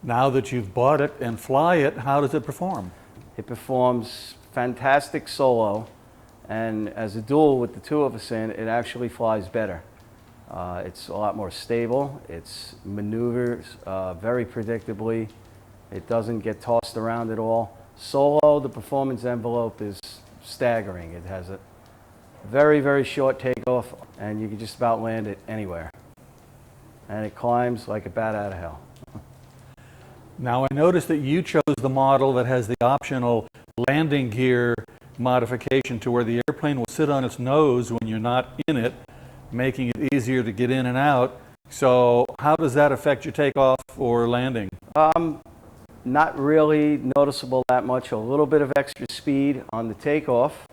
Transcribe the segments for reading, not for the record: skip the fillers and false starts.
Now that you've bought it and fly it, how does it perform? It performs fantastic solo, and as a dual with the two of us in, it actually flies better. It's a lot more stable. It maneuvers very predictably. It doesn't get tossed around at all. Solo, the performance envelope is staggering. It has a very, very short takeoff, and you can just about land it anywhere. And it climbs like a bat out of hell. Now, I noticed that you chose the model that has the optional landing gear modification to where the airplane will sit on its nose when you're not in it, making it easier to get in and out. So how does that affect your takeoff or landing? Not really noticeable that much. A little bit of extra speed on the takeoff,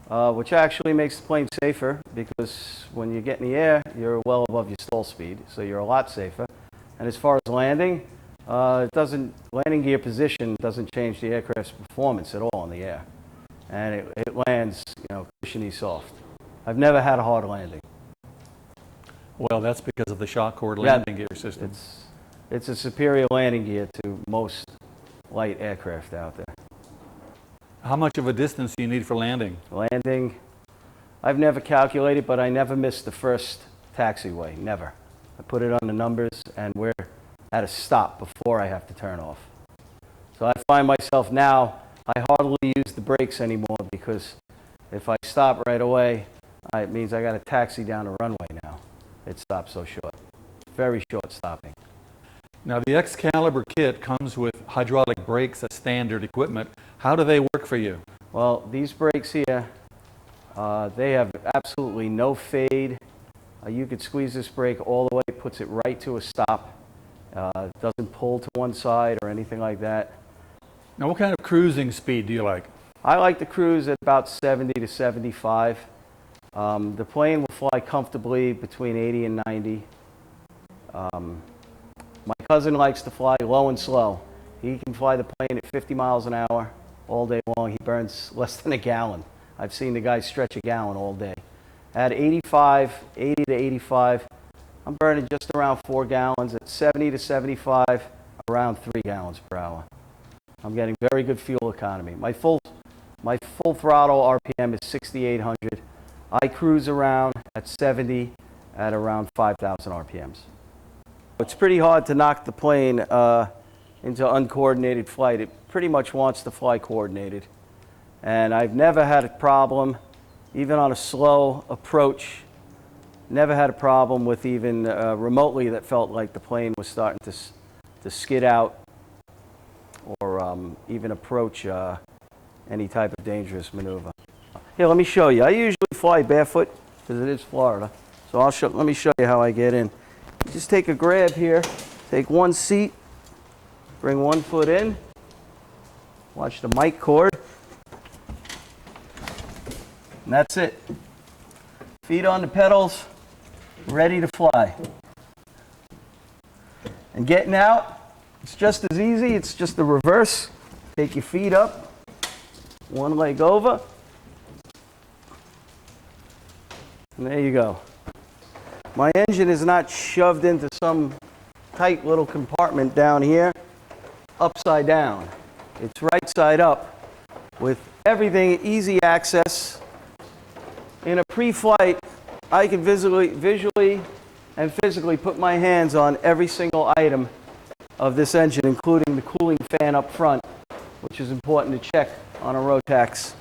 which actually makes the plane safer, because when you get in the air, you're well above your stall speed, so you're a lot safer. And as far as landing, landing gear position doesn't change the aircraft's performance at all in the air. And it lands, cushiony soft. I've never had a hard landing. Well, that's because of the shock cord landing gear system. It's a superior landing gear to most light aircraft out there. How much of a distance do you need for landing? Landing, I've never calculated, but I never missed the first taxiway, never. I put it on the numbers, and we're at a stop before I have to turn off. So I find myself now, I hardly use the brakes anymore, because if I stop right away, it means I got to taxi down the runway now. It stops so short. Very short stopping. Now, the Excalibur kit comes with hydraulic brakes as standard equipment. How do they work for you? Well, these brakes here, they have absolutely no fade. You could squeeze this brake all the way, it puts it right to a stop. It doesn't pull to one side or anything like that. Now, what kind of cruising speed do you like? I like to cruise at about 70 to 75. The plane will fly comfortably between 80 and 90. My cousin likes to fly low and slow. He can fly the plane at 50 miles an hour all day long. He burns less than a gallon. I've seen the guy stretch a gallon all day. At 80 to 85, I'm burning just around 4 gallons. At 70 to 75, around 3 gallons per hour. I'm getting very good fuel economy. My full throttle RPM is 6,800. I cruise around at 70 at around 5,000 RPMs. It's pretty hard to knock the plane into uncoordinated flight. It pretty much wants to fly coordinated. And I've never had a problem, even on a slow approach, never had a problem with even remotely that felt like the plane was starting to skid out or even approach any type of dangerous maneuver. Here, let me show you. I usually fly barefoot because it is Florida. So let me show you how I get in. Just take a grab here, take one seat, bring one foot in, watch the mic cord, and that's it. Feet on the pedals, ready to fly. And getting out, it's just as easy. It's just the reverse. Take your feet up, one leg over, and there you go. My engine is not shoved into some tight little compartment down here, upside down. It's right side up with everything easy access. In a pre-flight, I can visually and physically put my hands on every single item of this engine, including the cooling fan up front, which is important to check on a Rotax,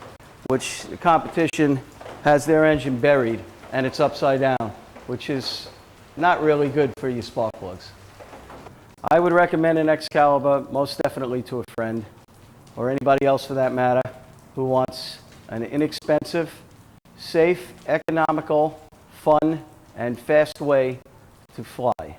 which the competition has their engine buried and it's upside down, which is not really good for your spark plugs. I would recommend an Excalibur most definitely to a friend, or anybody else for that matter, who wants an inexpensive, safe, economical, fun, and fast way to fly.